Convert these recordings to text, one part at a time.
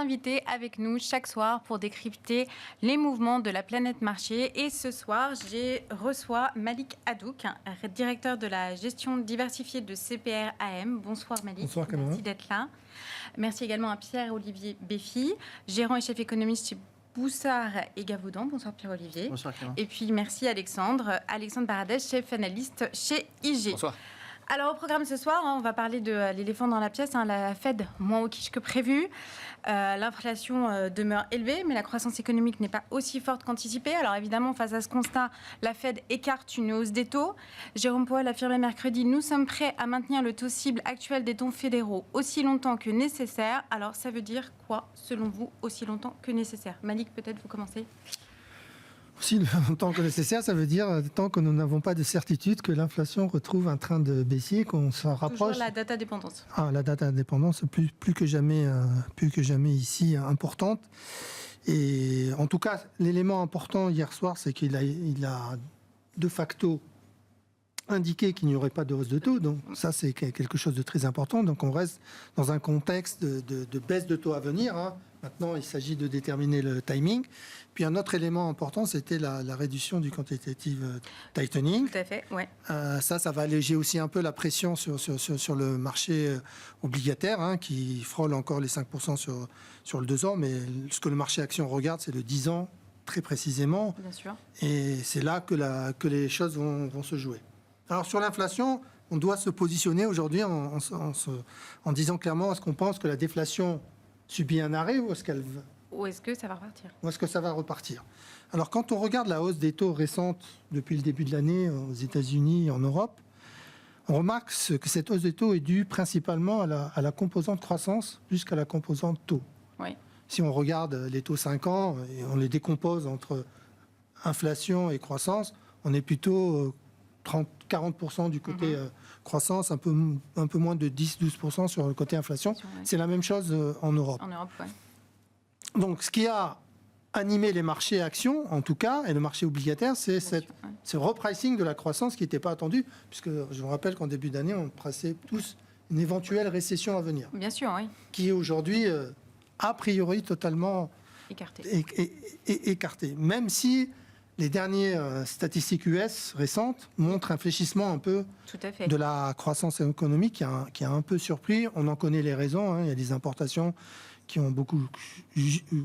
invité avec nous chaque soir pour décrypter les mouvements de la planète marché. Et ce soir, je reçois Malik Haddouk, directeur de la gestion diversifiée de CPR AM. Bonsoir Malik. Bonsoir Cameron. Merci d'être là. Merci également à Pierre-Olivier Béfi, gérant et chef économiste chez Boussard et Gavaudan. Bonsoir Pierre-Olivier. Bonsoir Cameron. Et puis merci Alexandre Baradès, chef analyste chez IG. Bonsoir. Alors au programme ce soir, on va parler de l'éléphant dans la pièce, la Fed moins hawkish que prévu. L'inflation demeure élevée, mais la croissance économique n'est pas aussi forte qu'anticipée. Alors évidemment, face à ce constat, la Fed écarte une hausse des taux. Jérôme Powell affirmait mercredi, nous sommes prêts à maintenir le taux cible actuel des taux fédéraux aussi longtemps que nécessaire. Alors ça veut dire quoi, selon vous, aussi longtemps que nécessaire? Malik, peut-être vous commencez. Aussi longtemps que nécessaire, ça veut dire tant que nous n'avons pas de certitude que l'inflation retrouve un train de baissier, qu'on s'en rapproche. Toujours la data dépendance. La data dépendance plus que jamais ici importante. Et en tout cas, l'élément important hier soir, c'est qu'il a de facto indiqué qu'il n'y aurait pas de hausse de taux. Donc ça, c'est quelque chose de très important. Donc on reste dans un contexte de baisse de taux à venir. Maintenant, il s'agit de déterminer le timing. Puis un autre élément important, c'était la réduction du quantitative tightening. Tout à fait, ouais. Ça va alléger aussi un peu la pression sur le marché obligataire, qui frôle encore les 5% sur le 2 ans. Mais ce que le marché action regarde, c'est le 10 ans, très précisément. Bien sûr. Et c'est là que les choses vont se jouer. Alors sur l'inflation, on doit se positionner aujourd'hui en disant clairement, est-ce qu'on pense que la déflation subit un arrêt ou est-ce que ça va repartir? Ou est-ce que ça va repartir? Alors, quand on regarde la hausse des taux récente depuis le début de l'année aux États-Unis et en Europe, on remarque que cette hausse des taux est due principalement à la composante croissance plus qu'à la composante taux. Oui. Si on regarde les taux 5 ans et on les décompose entre inflation et croissance, on est plutôt 40% du côté croissance, un peu moins de 10-12% sur le côté inflation. Ouais. C'est la même chose en Europe. En Europe, oui. Donc, ce qui a animé les marchés actions, en tout cas, et le marché obligataire, c'est ce repricing de la croissance qui n'était pas attendu, puisque je vous rappelle qu'en début d'année, on pressait tous une éventuelle récession à venir. Bien sûr, oui. Qui est aujourd'hui, a priori, totalement écartée. Même si les dernières statistiques US récentes montrent un fléchissement un peu de la croissance économique qui a un peu surpris. On en connaît les raisons. Il y a des importations qui ont beaucoup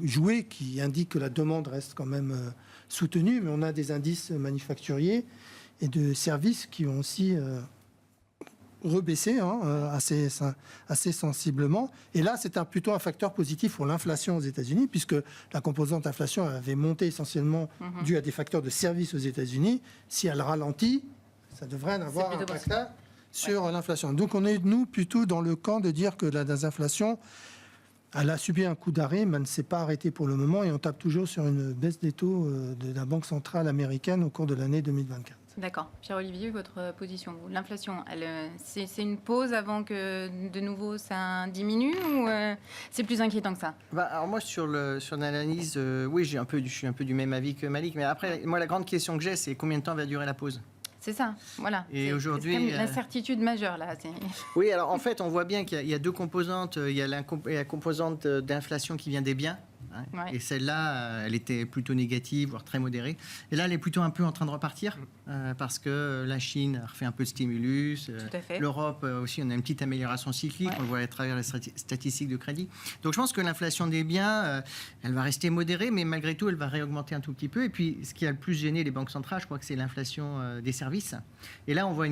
joué, qui indiquent que la demande reste quand même soutenue. Mais on a des indices manufacturiers et de services qui ont aussi rebaissé assez sensiblement. Et là, c'est plutôt un facteur positif pour l'inflation aux États-Unis, puisque la composante inflation avait monté essentiellement dû à des facteurs de services aux États-Unis. Si elle ralentit, ça devrait avoir un impact sur l'inflation. Donc on est, nous, plutôt dans le camp de dire que la désinflation, elle a subi un coup d'arrêt, mais elle ne s'est pas arrêtée pour le moment, et on tape toujours sur une baisse des taux de la Banque centrale américaine au cours de l'année 2024. D'accord. Pierre-Olivier, votre position. L'inflation, c'est une pause avant que de nouveau ça diminue ou c'est plus inquiétant que ça? Alors moi, sur l'analyse, oui, je suis un peu du même avis que Malik. Mais après, moi, la grande question que j'ai, c'est combien de temps va durer la pause? C'est ça, voilà. Et aujourd'hui, l'incertitude majeure là. Oui, alors en fait, on voit bien qu'il y a deux composantes. Il y a la composante d'inflation qui vient des biens. Et celle-là, elle était plutôt négative, voire très modérée. Et là, elle est plutôt un peu en train de repartir parce que la Chine a refait un peu de stimulus. L'Europe aussi, on a une petite amélioration cyclique. On le voit à travers les statistiques de crédit. Donc, je pense que l'inflation des biens, elle va rester modérée, mais malgré tout, elle va réaugmenter un tout petit peu. Et puis, ce qui a le plus gêné les banques centrales, je crois que c'est l'inflation des services. Et là, on voit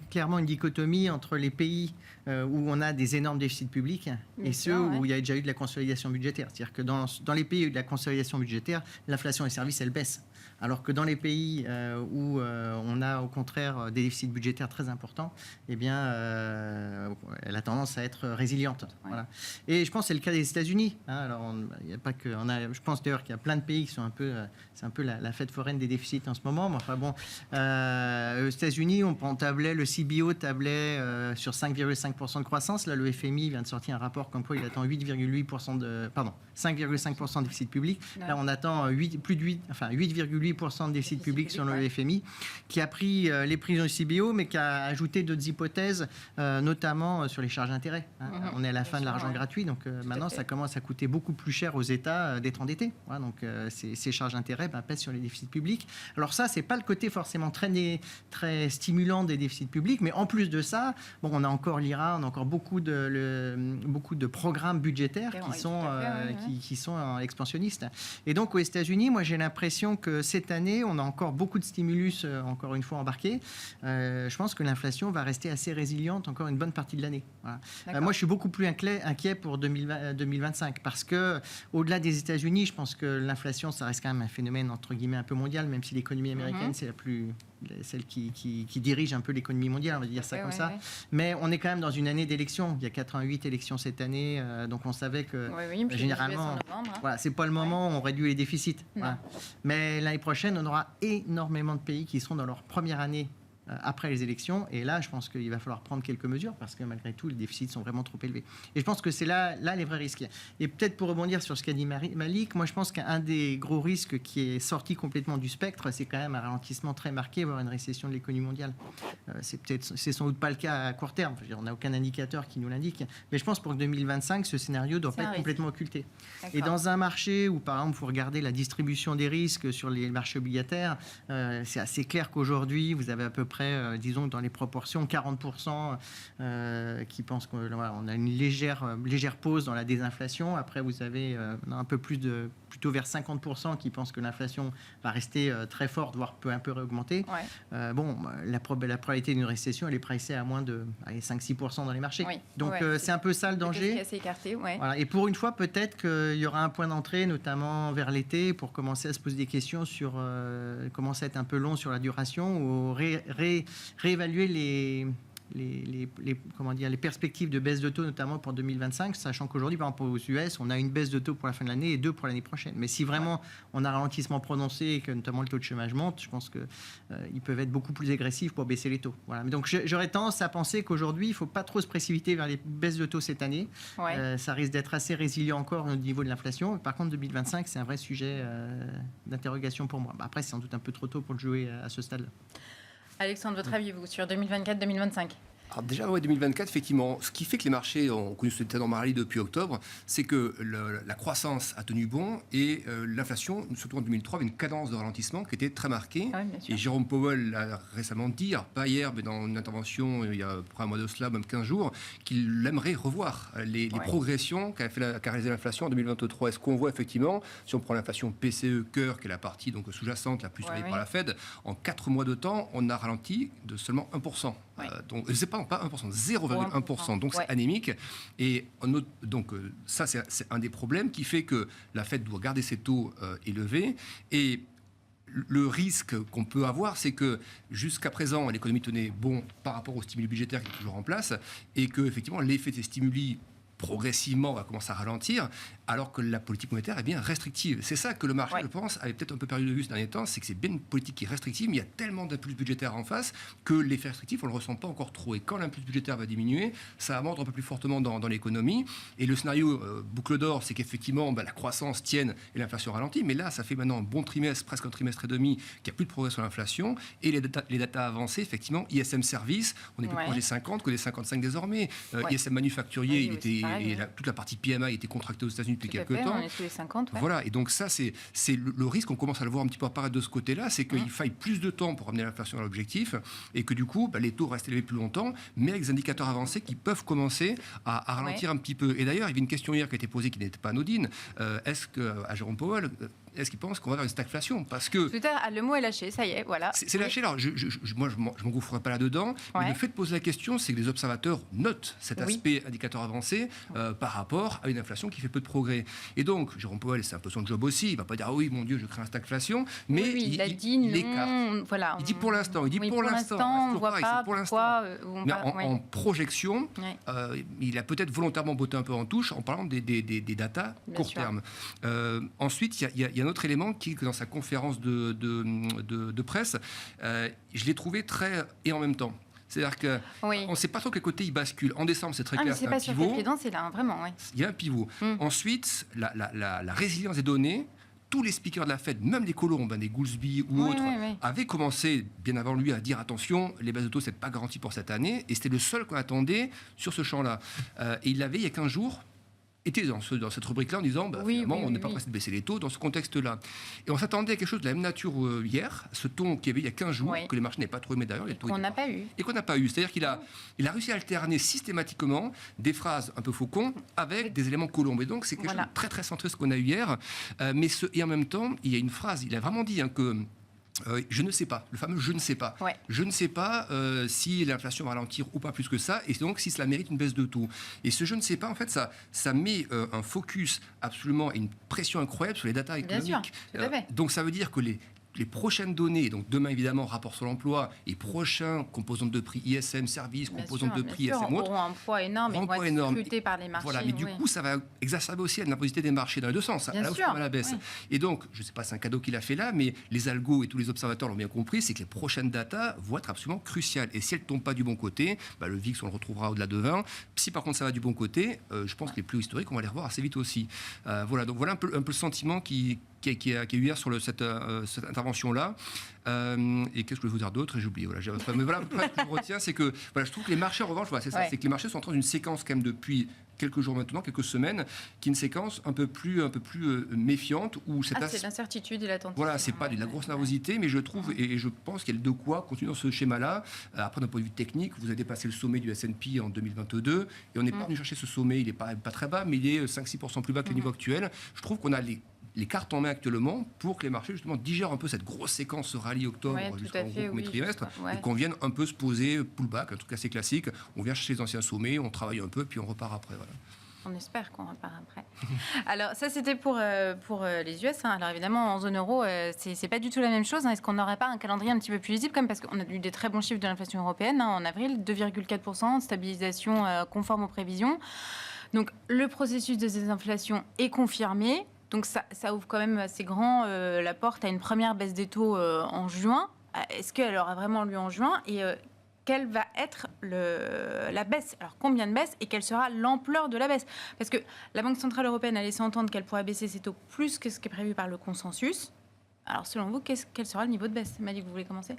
clairement une dichotomie entre les pays où on a des énormes déficits publics et ceux où il y a déjà eu de la consolidation budgétaire. C'est-à-dire que dans les pays où il y a eu de la consolidation budgétaire, l'inflation des services, elle baisse. Alors que dans les pays où on a au contraire des déficits budgétaires très importants, eh bien, elle a tendance à être résiliente. Voilà. Et je pense que c'est le cas des États-Unis. Alors, il n'y a pas que, je pense d'ailleurs qu'il y a plein de pays qui sont c'est un peu la fête foraine des déficits en ce moment. Mais enfin bon, aux États-Unis, on tablait, le CBO tablait sur 5,5% de croissance. Là, le FMI vient de sortir un rapport comme quoi il attend 5,5% 5% de déficit public. Là, on attend plus de 8,8% de déficit public sur le FMI, qui a pris les prévisions du CBO, mais qui a ajouté d'autres hypothèses, notamment sur les charges d'intérêt. On est à la fin de l'argent gratuit, donc maintenant, ça commence à coûter beaucoup plus cher aux États d'être endettés. Voilà, donc ces charges d'intérêt pèsent sur les déficits publics. Alors ça, c'est pas le côté forcément très stimulant des déficits publics, mais en plus de ça, on a encore l'IRA, on a encore beaucoup de programmes budgétaires qui sont expansionnistes. Et donc aux États-Unis, moi j'ai l'impression que cette année, on a encore beaucoup de stimulus, encore une fois embarqués. Je pense que l'inflation va rester assez résiliente encore une bonne partie de l'année. Voilà. Moi, je suis beaucoup plus inquiet pour 2025 parce que au-delà des États-Unis, je pense que l'inflation, ça reste quand même un phénomène entre guillemets un peu mondial, même si l'économie américaine c'est celle qui dirige un peu l'économie mondiale, on va dire ça comme ça. Mais on est quand même dans une année d'élections. Il y a 88 élections cette année, donc on savait que généralement, c'est pas le moment où on réduit les déficits. Voilà. Mais l'année prochaine, on aura énormément de pays qui seront dans leur première année après les élections. Et là, je pense qu'il va falloir prendre quelques mesures parce que malgré tout, les déficits sont vraiment trop élevés. Et je pense que c'est là les vrais risques. Et peut-être pour rebondir sur ce qu'a dit Malik, moi je pense qu'un des gros risques qui est sorti complètement du spectre, c'est quand même un ralentissement très marqué, voire une récession de l'économie mondiale. C'est sans doute pas le cas à court terme. Je veux dire, on n'a aucun indicateur qui nous l'indique. Mais je pense pour 2025, ce scénario doit pas être complètement occulté. Et dans un marché où, par exemple, vous regardez la distribution des risques sur les marchés obligataires, c'est assez clair qu'aujourd'hui, vous avez à peu près disons dans les proportions 40% qui pensent qu'on a une légère pause dans la désinflation. Après, vous avez un peu plus plutôt vers 50% qui pensent que l'inflation va rester très forte, voire peut un peu réaugmenter. La probabilité d'une récession, elle est pricée à moins de 5-6% dans les marchés. Donc c'est un peu ça le danger. Assez écarté, voilà. Et pour une fois, peut-être qu'il y aura un point d'entrée, notamment vers l'été, pour commencer à se poser des questions sur commencer à être un peu long sur la duration ou réévaluer les perspectives de baisse de taux, notamment pour 2025, sachant qu'aujourd'hui, par exemple, aux US, on a une baisse de taux pour la fin de l'année et 2 pour l'année prochaine. Mais si vraiment on a un ralentissement prononcé et que notamment le taux de chômage monte, je pense qu'ils peuvent être beaucoup plus agressifs pour baisser les taux. Voilà. Donc j'aurais tendance à penser qu'aujourd'hui, il ne faut pas trop se précipiter vers les baisses de taux cette année. Ça risque d'être assez résilient encore au niveau de l'inflation. Par contre, 2025, c'est un vrai sujet d'interrogation pour moi. Après, c'est sans doute un peu trop tôt pour le jouer à ce stade-là. Alexandre, votre avis, vous, sur 2024-2025 ? Alors déjà, 2024, effectivement, ce qui fait que les marchés ont connu ce état d'anormalie depuis octobre, c'est que la croissance a tenu bon et l'inflation, surtout en 2003, avait une cadence de ralentissement qui était très marquée. Et Jérôme Powell l'a récemment dit, pas hier, mais dans une intervention il y a un mois de cela, même 15 jours, qu'il aimerait revoir les progressions qu'a réalisé l'inflation en 2023. Est-ce qu'on voit effectivement, si on prend l'inflation PCE cœur, qui est la partie donc sous-jacente la plus surveillée par la Fed, en 4 mois de temps, on a ralenti de seulement 1%. Donc, c'est pas 1%, 0,1%. Donc, c'est anémique. Et donc, ça, c'est un des problèmes qui fait que la Fed doit garder ses taux élevés. Et le risque qu'on peut avoir, c'est que jusqu'à présent, l'économie tenait bon par rapport aux stimuli budgétaires qui sont toujours en place et que, effectivement, l'effet de ces stimuli progressivement va commencer à ralentir, alors que la politique monétaire est bien restrictive. C'est ça que le marché, je pense, avait peut-être un peu perdu de vue ces derniers temps, c'est que c'est bien une politique qui est restrictive, mais il y a tellement d'impulses budgétaires en face que l'effet restrictif, on ne le ressent pas encore trop. Et quand l'impulse budgétaire va diminuer, ça va monter un peu plus fortement dans l'économie. Et le scénario boucle d'or, c'est qu'effectivement, la croissance tienne et l'inflation ralentit. Mais là, ça fait maintenant un bon trimestre, presque un trimestre et demi, qu'il n'y a plus de progrès sur l'inflation. Et les datas avancées, effectivement, ISM Service, on est plus proche des 50 que des 55 désormais. ISM Manufacturier, toute la partie PMI était contractée aux États-Unis depuis quelques temps. On est sous les 50. Voilà, et donc ça, c'est le risque, on commence à le voir un petit peu apparaître de ce côté-là, c'est qu'il faille plus de temps pour ramener l'inflation à l'objectif, et que du coup, les taux restent élevés plus longtemps, mais avec des indicateurs avancés qui peuvent commencer à ralentir un petit peu. Et d'ailleurs, il y avait une question hier qui a été posée qui n'était pas anodine. Est-ce qu'à Jérôme Powell, est-ce qu'il pense qu'on va vers une stagflation ? Parce que le mot est lâché, ça y est, voilà. C'est lâché. Alors, moi, je m'engouffrerai pas là-dedans, mais le fait de poser la question, c'est que les observateurs notent cet aspect indicateur avancé par rapport à une inflation qui fait peu de progrès. Et donc, Jérôme Powell, c'est un peu son job aussi. Il va pas dire oui, mon Dieu, je crée une stagflation, mais il a dit non. Écarte. Voilà. Il dit pour l'instant. Il dit pour l'instant. On ne voit pas pourquoi. Mais en projection, il a peut-être volontairement botté un peu en touche en parlant des datas court terme. Ensuite, il y a un autre élément qui, dans sa conférence de presse, je l'ai trouvé très et en même temps. C'est-à-dire qu'on ne sait pas trop quel côté il bascule. En décembre, c'est très clair, c'est un pas pivot. sur quel pied c'est là, vraiment. Oui. Il y a un pivot. Ensuite, la résilience des données. Tous les speakers de la Fed, même les colombes, des Goolsbee ou autres, avaient commencé bien avant lui à dire attention, les bases de taux, c'est pas garanti pour cette année. Et c'était le seul qu'on attendait sur ce champ-là. Et il l'avait, il y a 15 jours, était dans cette rubrique-là en disant finalement, on n'est pas pressé de baisser les taux dans ce contexte-là. Et on s'attendait à quelque chose de la même nature hier, ce ton qu'il y avait il y a 15 jours, que les marchés n'avaient pas trop aimé d'ailleurs. Qu'on n'a pas eu. Et qu'on n'a pas eu. C'est-à-dire qu'il a réussi à alterner systématiquement des phrases un peu faucons avec des éléments colombes. Et donc, c'est quelque chose de très, très centré ce qu'on a eu hier. Et en même temps, il y a une phrase, il a vraiment dit que... je ne sais pas, le fameux je ne sais pas. Je ne sais pas si l'inflation va ralentir ou pas plus que ça, et donc si cela mérite une baisse de taux. Et ce je ne sais pas, en fait, ça met un focus absolument et une pression incroyable sur les datas économiques. Bien sûr, tout à fait. Donc ça veut dire que les prochaines données, donc demain évidemment rapport sur l'emploi et prochains composantes de prix ISM, services, composantes de prix ISM autres, auront un poids énorme et vont être scrutés par les marchés. Voilà, mais du coup ça va exacerber aussi la nervosité des marchés dans les deux sens, à la hausse comme à la baisse. Et donc, je ne sais pas si c'est un cadeau qu'il a fait là, mais les algos et tous les observateurs l'ont bien compris, c'est que les prochaines datas vont être absolument cruciales. Et si elles ne tombent pas du bon côté, le VIX on le retrouvera au-delà de 20. Si par contre ça va du bon côté, je pense que les plus historiques on va les revoir assez vite aussi. Donc voilà un peu le sentiment qui a eu hier sur cette intervention-là. Et qu'est-ce que je voulais vous dire d'autre ? J'ai oublié. Mais voilà, ce que je retiens, c'est que je trouve que les marchés, en revanche, c'est ça, c'est que les marchés sont en train d'une séquence quand même depuis quelques jours maintenant, quelques semaines, qui est une séquence un peu plus méfiante. Où c'est l'incertitude et l'attentisme. Voilà, c'est pas de la grosse nervosité, mais je trouve, et je pense qu'il y a de quoi continuer dans ce schéma-là. Après, d'un point de vue technique, vous avez dépassé le sommet du S&P en 2022, et on n'est pas venu chercher ce sommet, il n'est pas très bas, mais il est 5-6% plus bas que le niveau actuel. Je trouve qu'on a les cartes en main actuellement pour que les marchés justement digèrent un peu cette grosse séquence rallye octobre jusqu'en premier trimestre et qu'on vienne un peu se poser pullback, un truc assez classique. On vient chercher les anciens sommets, on travaille un peu puis on repart après. Voilà. On espère qu'on repart après. Alors ça c'était pour les US. Alors évidemment en zone euro c'est pas du tout la même chose. Est-ce qu'on n'aurait pas un calendrier un petit peu plus lisible comme parce qu'on a eu des très bons chiffres de l'inflation européenne en avril, 2,4%, stabilisation conforme aux prévisions. Donc le processus de désinflation est confirmé. Donc ça ouvre quand même assez grand la porte à une première baisse des taux en juin. Est-ce qu'elle aura vraiment lieu en juin ? Et quelle va être la baisse ? Alors combien de baisses et quelle sera l'ampleur de la baisse ? Parce que la Banque Centrale Européenne a laissé entendre qu'elle pourrait baisser ses taux plus que ce qui est prévu par le consensus. Alors selon vous, quel sera le niveau de baisse ? Malik, vous voulez commencer ?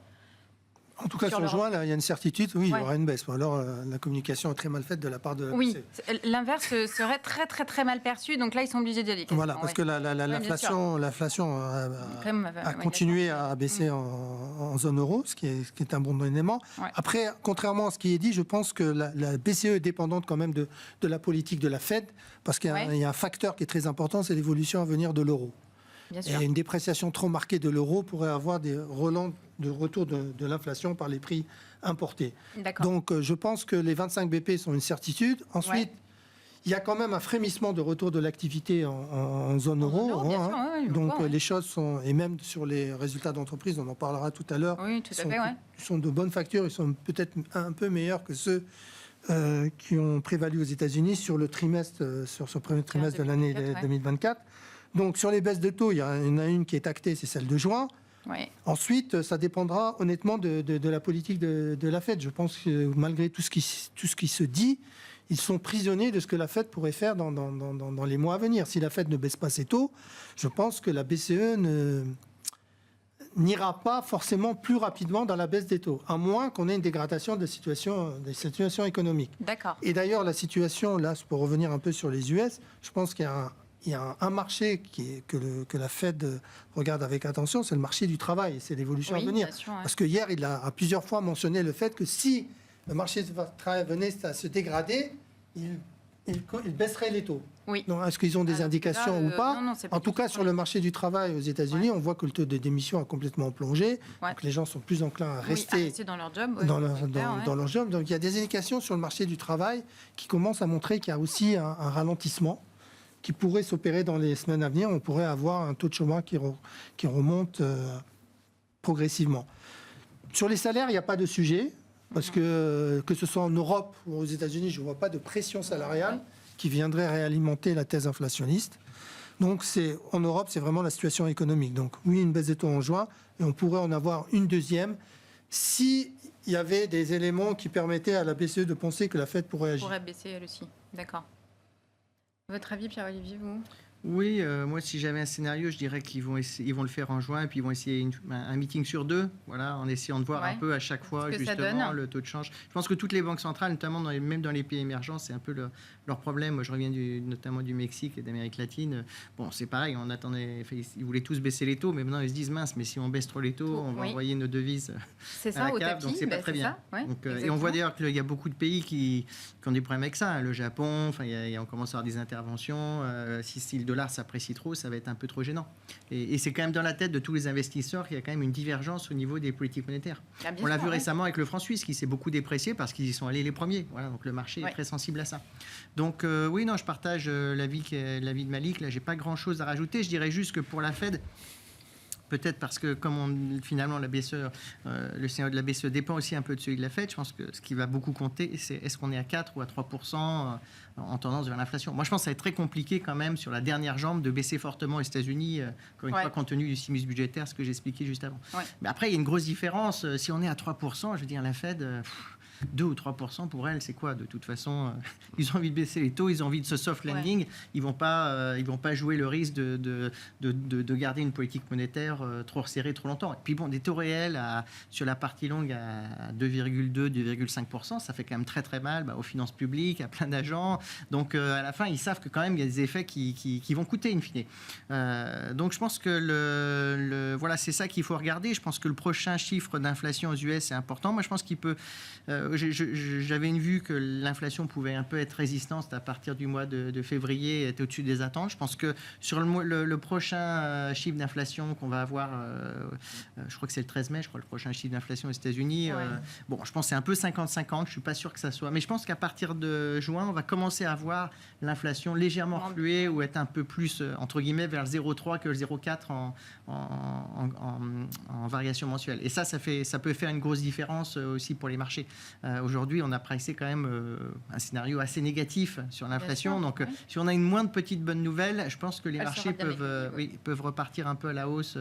En tout cas, sur juin, là, il y a une certitude, il y aura une baisse. Alors, la communication est très mal faite de la part de la BCE. L'inverse serait très, très, très mal perçu. Donc là, ils sont obligés d'y aller. Voilà, parce que l'inflation a continué à baisser en zone euro, ce qui est un bon élément. Après, contrairement à ce qui est dit, je pense que la BCE est dépendante quand même de la politique de la Fed, parce qu'il y a un facteur qui est très important, c'est l'évolution à venir de l'euro. Et une dépréciation trop marquée de l'euro pourrait avoir des relents de retour de l'inflation par les prix importés. Donc je pense que les 25 BP sont une certitude. Ensuite, il y a quand même un frémissement de retour de l'activité en zone euro. Donc les choses sont, et même sur les résultats d'entreprise, on en parlera tout à l'heure, sont de bonnes factures, ils sont peut-être un peu meilleurs que ceux qui ont prévalu aux États-Unis sur le trimestre, sur ce premier trimestre de l'année 2024. Donc sur les baisses de taux, il y en a une qui est actée, c'est celle de juin. Ensuite, ça dépendra honnêtement de la politique de la Fed. Je pense que malgré tout ce qui se dit, ils sont prisonniers de ce que la Fed pourrait faire dans les mois à venir. Si la Fed ne baisse pas ses taux, je pense que la BCE n'ira pas forcément plus rapidement dans la baisse des taux, à moins qu'on ait une dégradation des situations économiques. Et d'ailleurs, la situation, là, pour revenir un peu sur les US, je pense qu'il y a un marché que la Fed regarde avec attention, c'est le marché du travail, c'est l'évolution à venir. Parce que hier, il a plusieurs fois mentionné le fait que si le marché du travail venait à se dégrader, il baisserait les taux. Donc, est-ce qu'ils ont des indications ou pas ? En tout cas, sur le marché du travail aux États-Unis, on voit que le taux de démission a complètement plongé. Donc les gens sont plus enclins à rester dans leur job. Dans leur job. Donc il y a des indications sur le marché du travail qui commencent à montrer qu'il y a aussi un ralentissement qui pourrait s'opérer dans les semaines à venir. On pourrait avoir un taux de chômage qui remonte progressivement. Sur les salaires, il n'y a pas de sujet, parce que ce soit en Europe ou aux États-Unis, je ne vois pas de pression salariale qui viendrait réalimenter la thèse inflationniste. Donc en Europe, c'est vraiment la situation économique. Donc oui, une baisse des taux en juin, et on pourrait en avoir une deuxième, s'il y avait des éléments qui permettaient à la BCE de penser que la Fed pourrait agir. Pourrait baisser elle aussi, d'accord. Votre avis, Pierre-Olivier, vous ? Oui, moi, si j'avais un scénario, je dirais qu'ils vont le faire en juin, et puis ils vont essayer un meeting sur 2, voilà, en essayant de voir un peu à chaque fois, justement, le taux de change. Je pense que toutes les banques centrales, notamment même dans les pays émergents, c'est un peu leur problème. Moi, je reviens notamment du Mexique et d'Amérique latine. Bon, c'est pareil, on attendait, ils voulaient tous baisser les taux, mais maintenant, ils se disent, mince, mais si on baisse trop les taux, on va envoyer nos devises à la cave, donc c'est pas très bien. Donc, et on voit d'ailleurs qu'il y a beaucoup de pays qui ont des problèmes avec ça. Hein. Le Japon, on commence à avoir des interventions. Si le dollar s'apprécie trop, ça va être un peu trop gênant. Et c'est quand même dans la tête de tous les investisseurs qu'il y a quand même une divergence au niveau des politiques monétaires. On l'a vu récemment avec le franc suisse qui s'est beaucoup déprécié parce qu'ils y sont allés les premiers. Voilà, donc le marché est très sensible à ça. Donc oui, non, je partage l'avis de Malik. Là, j'ai pas grand-chose à rajouter. Je dirais juste que pour la Fed, peut-être parce que finalement la BCE, le scénario de la BCE dépend aussi un peu de celui de la Fed. Je pense que ce qui va beaucoup compter, c'est est-ce qu'on est à 4 ou à 3% en tendance vers l'inflation. Moi, je pense que ça va être très compliqué quand même sur la dernière jambe de baisser fortement aux États-Unis, encore une fois, compte tenu du stimulus budgétaire, ce que j'expliquais juste avant. Mais après, il y a une grosse différence. Si on est à 3%, je veux dire, la Fed... 2 ou 3% pour elle, c'est quoi? De toute façon, ils ont envie de baisser les taux, ils ont envie de ce soft landing. Ils vont pas jouer le risque de garder une politique monétaire trop resserrée trop longtemps. Et puis bon, des taux réels sur la partie longue à 2,2, 2,5%, ça fait quand même très très mal aux finances publiques, à plein d'agents. Donc à la fin, ils savent que quand même il y a des effets qui vont coûter in fine. Donc je pense que voilà, c'est ça qu'il faut regarder. Je pense que le prochain chiffre d'inflation aux US est important. Moi, je pense qu'il peut j'avais une vue que l'inflation pouvait un peu être résistante à partir du mois de février, être au-dessus des attentes. Je pense que sur le prochain chiffre d'inflation qu'on va avoir, je crois que c'est le 13 mai, je crois, le prochain chiffre d'inflation aux États-Unis. Bon, je pense que c'est un peu 50-50, je ne suis pas sûr que ça soit. Mais je pense qu'à partir de juin, on va commencer à voir l'inflation légèrement refluer ou être un peu plus, entre guillemets, vers le 0,3 que le 0,4 en variation mensuelle. Et ça peut faire une grosse différence aussi pour les marchés. Aujourd'hui, on a pricé quand même un scénario assez négatif sur l'inflation. Donc, si on a une moindre petite bonne nouvelle, je pense que les marchés peuvent repartir un peu à la hausse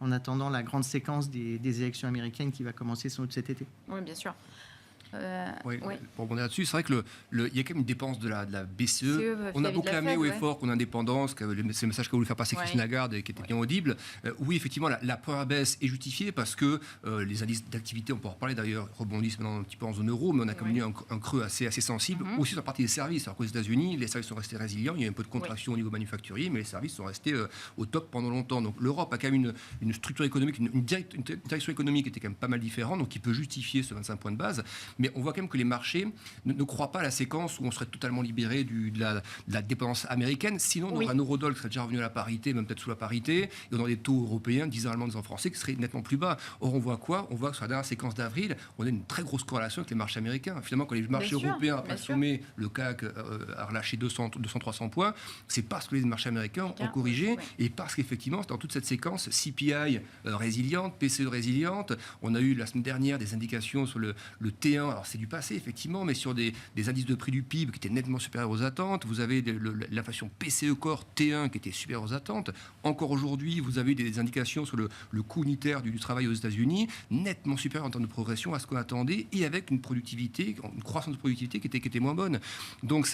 en attendant la grande séquence des élections américaines qui va commencer sans doute cet été. Oui, bien sûr. Pour rebondir là-dessus, c'est vrai que il y a quand même une dépense de la BCE. On a beau clamer au effort qu'on a indépendance, c'est le message qu'a voulu faire passer Christine Lagarde et qui était bien audible. Oui, effectivement, la première baisse est justifiée parce que les indices d'activité, on peut en reparler d'ailleurs, rebondissent maintenant un petit peu en zone euro, mais on a quand même eu un creux assez sensible. Aussi sur la partie des services. Alors qu'aux États-Unis, les services sont restés résilients. Il y a eu un peu de contraction au niveau manufacturier, mais les services sont restés au top pendant longtemps. Donc l'Europe a quand même une structure économique, une direction économique qui était quand même pas mal différente, donc qui peut justifier ce 25 points de base. Mais on voit quand même que les marchés ne croient pas à la séquence où on serait totalement libéré de la dépendance américaine. Sinon, on aurait un euro-dollar qui serait déjà revenu à la parité, même peut-être sous la parité, et on aurait des taux européens, 10 ans allemands, 10 ans français, qui seraient nettement plus bas. Or, on voit quoi? On voit que sur la dernière séquence d'avril, on a une très grosse corrélation avec les marchés américains. Finalement, quand les marchés européens, après le sommet, le CAC a relâché 200-300 points, c'est parce que les marchés américains ont corrigé et parce qu'effectivement, dans toute cette séquence, CPI résiliente, PCE résiliente, on a eu la semaine dernière des indications sur le T1. Alors, c'est du passé, effectivement, mais sur des indices de prix du PIB qui étaient nettement supérieurs aux attentes. Vous avez l'inflation PCE Core T1 qui était supérieure aux attentes. Encore aujourd'hui, vous avez des indications sur le coût unitaire du travail aux États-Unis, nettement supérieur en termes de progression à ce qu'on attendait, et avec une croissance de productivité qui était moins bonne. Donc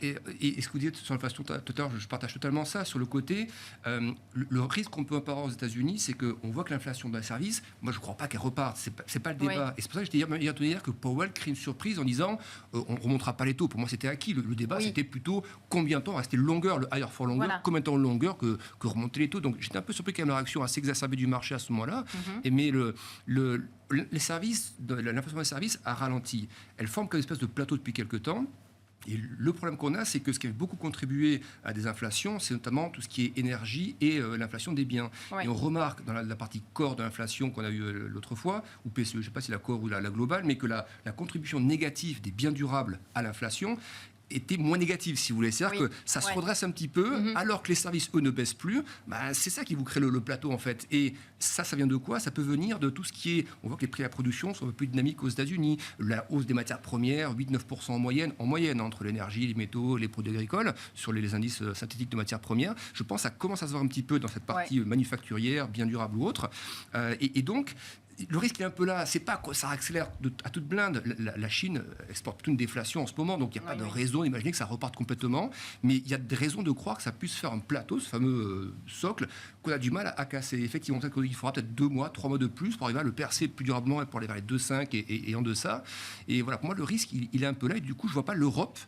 et ce que vous dites sur l'inflation tout à l'heure, je partage totalement ça. Sur le côté, le risque qu'on peut avoir aux États-Unis, c'est qu'on voit que l'inflation d'un service, moi je ne crois pas qu'elle reparte. C'est pas le débat. Et c'est pour ça que j'étais hier que Powell crée une surprise en disant on ne remontera pas les taux. Pour moi, c'était acquis. Le débat, c'était plutôt combien de temps rester longueur, le higher for longer, combien de temps longueur que remonter les taux. Donc, j'étais un peu surpris qu'il y ait une réaction assez exacerbée du marché à ce moment-là. Mais les services, l'inflation des services a ralenti. Elle forme comme une espèce de plateau depuis quelques temps. Et le problème qu'on a, c'est que ce qui a beaucoup contribué à des inflations, c'est notamment tout ce qui est énergie et l'inflation des biens. Et on remarque dans la partie corps de l'inflation qu'on a eue l'autre fois, ou PCE, je ne sais pas si la corps ou la globale, mais que la contribution négative des biens durables à l'inflation était moins négative, si vous voulez. C'est-à-dire que ça se redresse un petit peu, alors que les services, eux, ne baissent plus. C'est ça qui vous crée le plateau, en fait. Et ça vient de quoi? Ça peut venir de tout ce qui est... On voit que les prix à la production sont un peu plus dynamiques aux États-Unis. La hausse des matières premières, 8-9% en moyenne, entre l'énergie, les métaux, les produits agricoles, sur les indices synthétiques de matières premières. Je pense que ça commence à se voir un petit peu dans cette partie manufacturière, bien durable ou autre. Et donc, le risque est un peu là. C'est pas que ça accélère à toute blinde. La Chine exporte plutôt une déflation en ce moment, donc il n'y a pas de raison d'imaginer que ça reparte complètement. Mais il y a des raisons de croire que ça puisse faire un plateau, ce fameux socle, qu'on a du mal à casser. Effectivement, il faudra peut-être 2 mois, 3 mois de plus pour arriver à le percer plus durablement et pour aller vers les 2,5 et en deçà. Et voilà, pour moi, le risque, il est un peu là. Et du coup, je ne vois pas l'Europe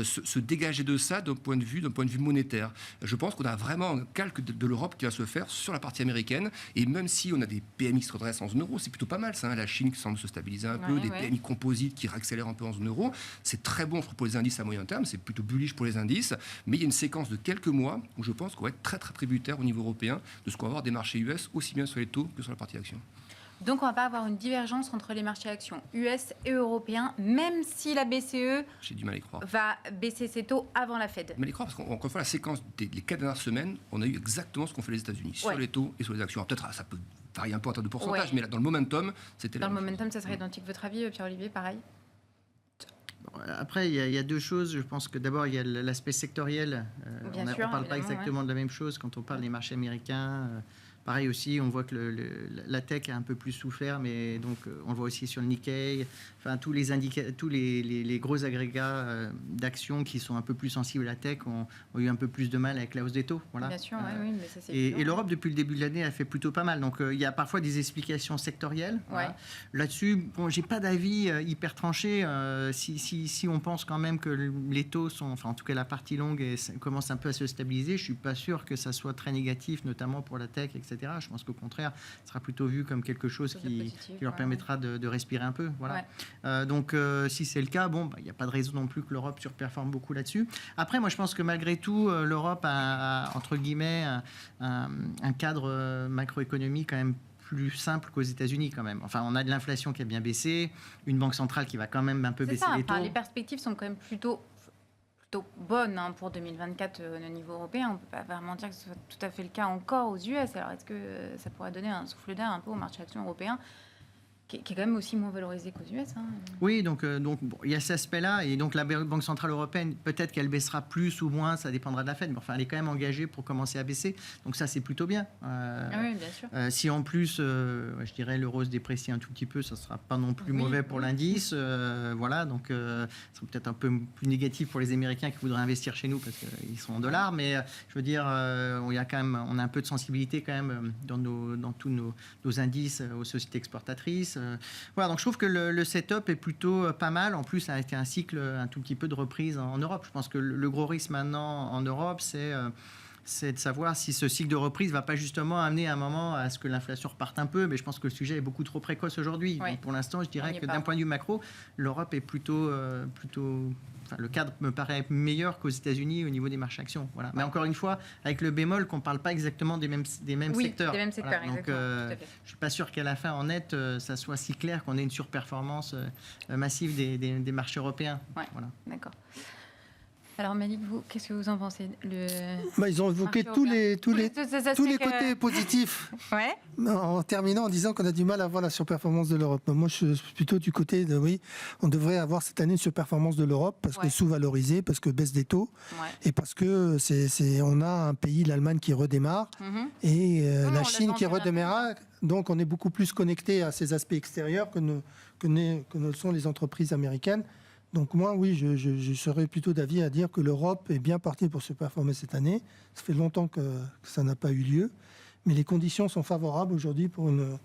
se dégager de ça d'un point de vue monétaire. Je pense qu'on a vraiment un calque de l'Europe qui va se faire sur la partie américaine. Et même si on a des PMI qui se redressent en zone euro, c'est plutôt pas mal ça, hein. La Chine qui semble se stabiliser un peu, des PMI composites qui réaccélèrent un peu en zone euro, c'est très bon pour les indices à moyen terme, c'est plutôt bullish pour les indices, mais il y a une séquence de quelques mois où je pense qu'on va être très très tributaire au niveau européen de ce qu'on va avoir des marchés US, aussi bien sur les taux que sur la partie action. Donc on ne va pas avoir une divergence entre les marchés actions US et européens, même si la BCE J'ai du mal à y croire. Va baisser ses taux avant la Fed. Mais y croire, parce qu'encore une fois, la séquence des 4 dernières semaines, on a eu exactement ce qu'ont fait les États-Unis, sur les taux et sur les actions. Alors, peut-être ça peut varier un peu en termes de pourcentage, mais là, dans le momentum, c'était Dans le momentum, ça serait identique. Votre avis, Pierre-Olivier, pareil? Après, il y a 2 choses. Je pense que d'abord, il y a l'aspect sectoriel. On ne parle pas exactement de la même chose quand on parle des marchés américains. Pareil aussi, on voit que la tech a un peu plus souffert, mais donc on le voit aussi sur le Nikkei. Enfin, tous les gros agrégats d'actions qui sont un peu plus sensibles à la tech ont eu un peu plus de mal avec la hausse des taux. Voilà. Bien sûr, oui, mais ça c'est et l'Europe, depuis le début de l'année, a fait plutôt pas mal. Donc il y a parfois des explications sectorielles. Voilà. Là-dessus, bon, j'ai pas d'avis hyper tranché. Si on pense quand même que les taux sont, enfin en tout cas la partie longue commence un peu à se stabiliser, je suis pas sûr que ça soit très négatif, notamment pour la tech, etc. Je pense qu'au contraire, ce sera plutôt vu comme quelque chose qui leur permettra de respirer un peu. Voilà. Donc, si c'est le cas, bon, il n'y a pas de raison non plus que l'Europe surperforme beaucoup là-dessus. Après, moi, je pense que malgré tout, l'Europe a, entre guillemets, un cadre macroéconomique quand même plus simple qu'aux États-Unis quand même. Enfin, on a de l'inflation qui a bien baissé, une banque centrale qui va quand même un peu baisser les taux. Les perspectives sont quand même plutôt bonne pour 2024 au niveau européen. On ne peut pas vraiment dire que ce soit tout à fait le cas encore aux US. Alors, est-ce que ça pourrait donner un souffle d'air un peu au marché action européen qui est quand même aussi moins valorisé qu'aux US. Oui, donc bon, il y a cet aspect-là. Et donc, la Banque Centrale Européenne, peut-être qu'elle baissera plus ou moins, ça dépendra de la Fed. Mais enfin, elle est quand même engagée pour commencer à baisser. Donc, ça, c'est plutôt bien. Oui, bien sûr. Si en plus, je dirais, l'euro se déprécie un tout petit peu, ça ne sera pas non plus mauvais pour l'indice. Voilà, donc, ça sera peut-être un peu plus négatif pour les Américains qui voudraient investir chez nous parce qu'ils sont en dollars. Mais je veux dire, il y a quand même, on a un peu de sensibilité quand même dans tous nos indices aux sociétés exportatrices. Voilà, donc je trouve que le setup est plutôt pas mal. En plus, ça a été un cycle un tout petit peu de reprise en Europe. Je pense que le gros risque maintenant en Europe, c'est de savoir si ce cycle de reprise ne va pas justement amener à un moment à ce que l'inflation reparte un peu. Mais je pense que le sujet est beaucoup trop précoce aujourd'hui. Donc pour l'instant, je dirais que d'un point de vue macro, l'Europe est plutôt enfin, le cadre me paraît meilleur qu'aux États-Unis au niveau des marchés actions. Voilà. Mais encore une fois, avec le bémol qu'on ne parle pas exactement des mêmes secteurs. Des mêmes secteurs, voilà. Donc, je ne suis pas sûr qu'à la fin, en net, ça soit si clair qu'on ait une surperformance massive des marchés européens. Ouais. Voilà. D'accord. Alors Malik, vous, qu'est-ce que vous en pensez? Ils ont évoqué tous les côtés positifs, en terminant en disant qu'on a du mal à voir la surperformance de l'Europe. Moi, je suis plutôt du côté de oui, on devrait avoir cette année une surperformance de l'Europe parce que sous-valorisée, parce que baisse des taux, et parce que on a un pays, l'Allemagne, qui redémarre, et la Chine qui redémarre. Donc, on est beaucoup plus connecté à ces aspects extérieurs que ne sont les entreprises américaines. Donc moi, oui, je serais plutôt d'avis à dire que l'Europe est bien partie pour se performer cette année. Ça fait longtemps que ça n'a pas eu lieu. Mais les conditions sont favorables aujourd'hui pour une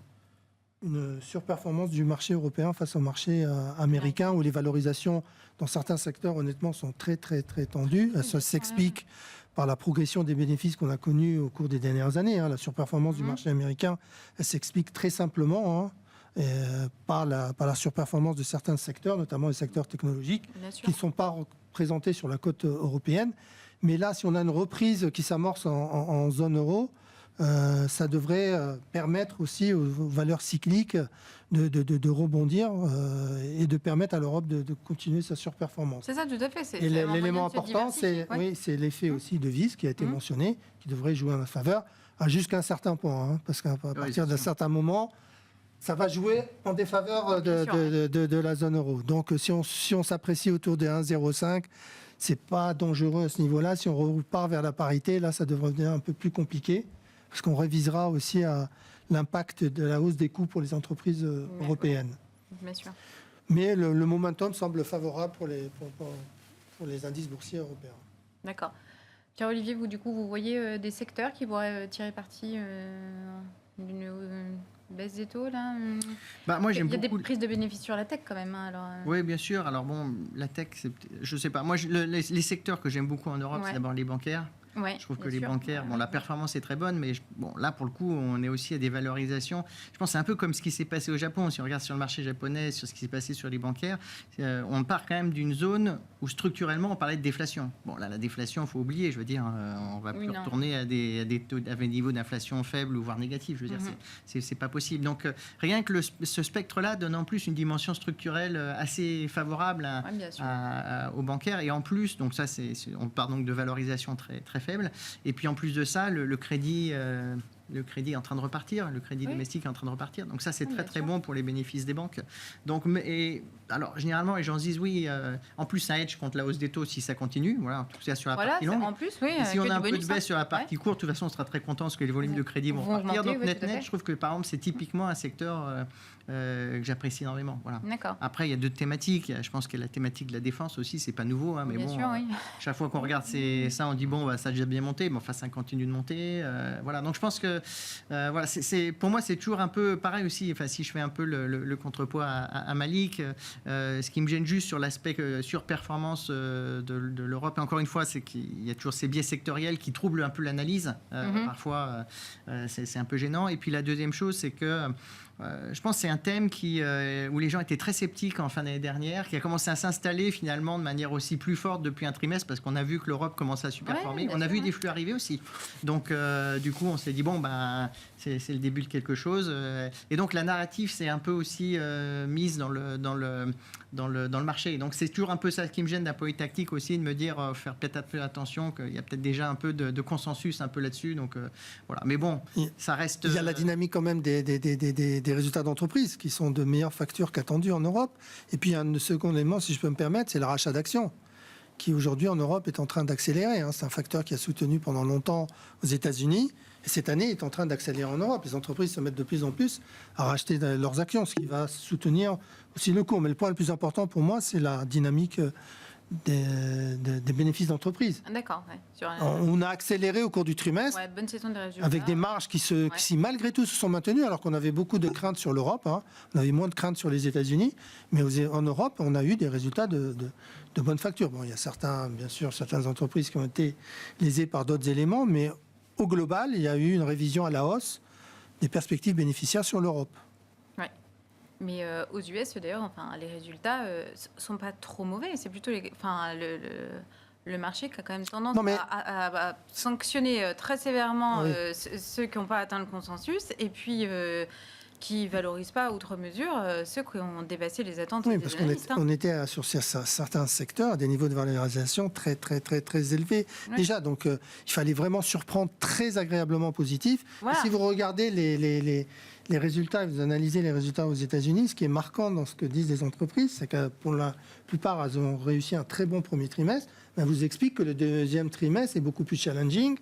surperformance du marché européen face au marché américain, où les valorisations dans certains secteurs, honnêtement, sont très, très, très tendues. Ça s'explique par la progression des bénéfices qu'on a connus au cours des dernières années. La surperformance du marché américain, elle s'explique très simplement par la surperformance de certains secteurs, notamment les secteurs technologiques, qui ne sont pas représentés sur la côte européenne. Mais là, si on a une reprise qui s'amorce en zone euro, ça devrait permettre aussi aux valeurs cycliques de rebondir et de permettre à l'Europe de continuer sa surperformance. C'est ça, tout à fait. Et l'élément important, c'est l'effet aussi de vis qui a été mentionné, qui devrait jouer en faveur, jusqu'à un certain point, parce qu'à partir d'un certain moment, ça va jouer en défaveur de la zone euro. Donc, si on s'apprécie autour de 1,05, c'est pas dangereux à ce niveau-là. Si on repart vers la parité, là, ça devrait devenir un peu plus compliqué parce qu'on révisera aussi l'impact de la hausse des coûts pour les entreprises européennes. Bien sûr. Mais le momentum semble favorable pour les indices boursiers européens. D'accord. Pierre-Olivier, vous, du coup, vous voyez des secteurs qui pourraient tirer parti d'une baisse des taux, là Moi, j'aime Il y a beaucoup... des prises de bénéfices sur la tech, quand même. Alors, Oui, bien sûr. Alors, bon, la tech, je ne sais pas. Moi, les secteurs que j'aime beaucoup en Europe, c'est d'abord les bancaires. Ouais, je trouve que les bancaires, la performance est très bonne, mais là, pour le coup, on est aussi à des valorisations. Je pense que c'est un peu comme ce qui s'est passé au Japon. Si on regarde sur le marché japonais, sur ce qui s'est passé sur les bancaires, on part quand même d'une zone où structurellement, on parlait de déflation. Bon, là, la déflation, il faut oublier. Je veux dire, on va plus retourner à des niveaux d'inflation faibles ou voire négatifs. Je veux dire, c'est pas possible. Donc, rien que ce spectre-là donne en plus une dimension structurelle assez favorable aux bancaires. Et en plus, donc ça, on part donc de valorisation très, très faible. Et puis en plus de ça, le crédit est en train de repartir, le crédit domestique est en train de repartir. Donc ça, c'est très très bon pour les bénéfices des banques. Donc, alors généralement, les gens se disent en plus ça hedge contre la hausse des taux si ça continue. Voilà, en tout cas sur la partie longue. En plus, si on a un peu de baisse sur la partie courte, de toute façon, on sera très content parce que les volumes de crédit vont repartir. Donc net, je trouve que par exemple, c'est typiquement un secteur que j'apprécie énormément. Voilà. Après, il y a deux thématiques. Je pense que la thématique de la défense aussi, c'est pas nouveau, mais chaque fois qu'on regarde ça, on dit ça a déjà bien monté, mais enfin ça continue de monter. Voilà. Donc je pense que pour moi, c'est toujours un peu pareil aussi. Enfin, si je fais un peu le contrepoids à Malik, ce qui me gêne juste sur l'aspect surperformance de l'Europe, et encore une fois, c'est qu'il y a toujours ces biais sectoriels qui troublent un peu l'analyse. Parfois, c'est un peu gênant. Et puis la deuxième chose, c'est que je pense que c'est un thème où les gens étaient très sceptiques en fin d'année dernière, qui a commencé à s'installer finalement de manière aussi plus forte depuis un trimestre, parce qu'on a vu que l'Europe commençait à surperformer. On a vu des flux arriver aussi. Donc, du coup, on s'est dit, c'est le début de quelque chose. Et donc, la narrative s'est un peu aussi mise dans le marché. Donc, c'est toujours un peu ça qui me gêne d'un point de vue tactique aussi, de me dire, faire peut-être un peu attention, qu'il y a peut-être déjà un peu de consensus un peu là-dessus. Donc, voilà. Mais bon, ça reste... Il y a la dynamique quand même des résultats d'entreprise qui sont de meilleures factures qu'attendues en Europe. Et puis, un second élément, si je peux me permettre, c'est le rachat d'actions, qui aujourd'hui en Europe est en train d'accélérer. C'est un facteur qui a soutenu pendant longtemps aux États-Unis. Et cette année est en train d'accélérer en Europe. Les entreprises se mettent de plus en plus à racheter leurs actions, ce qui va soutenir aussi le cours. Mais le point le plus important pour moi, c'est la dynamique des bénéfices d'entreprise. D'accord. On a accéléré au cours du trimestre, bonne saison des résultats, avec des marges qui malgré tout se sont maintenues, alors qu'on avait beaucoup de craintes sur l'Europe. On avait moins de craintes sur les États-Unis, mais en Europe, on a eu des résultats de bonne facture. Bon, il y a bien sûr certaines entreprises qui ont été lésées par d'autres éléments, mais au global, il y a eu une révision à la hausse des perspectives bénéficiaires sur l'Europe. Mais aux US, d'ailleurs, les résultats sont pas trop mauvais. C'est plutôt le marché qui a quand même tendance à sanctionner très sévèrement ceux qui n'ont pas atteint le consensus, et puis qui ne valorisent pas outre mesure ceux qui ont dépassé les attentes des analystes. Parce qu'on était sur certains secteurs à des niveaux de valorisation très, très, très, très élevés. Déjà, donc il fallait vraiment surprendre très agréablement positif. Et si vous regardez les résultats, vous analysez les résultats aux États-Unis, ce qui est marquant dans ce que disent les entreprises, c'est que pour la plupart, elles ont réussi un très bon premier trimestre. Mais elles vous expliquent que le deuxième trimestre est beaucoup plus challenging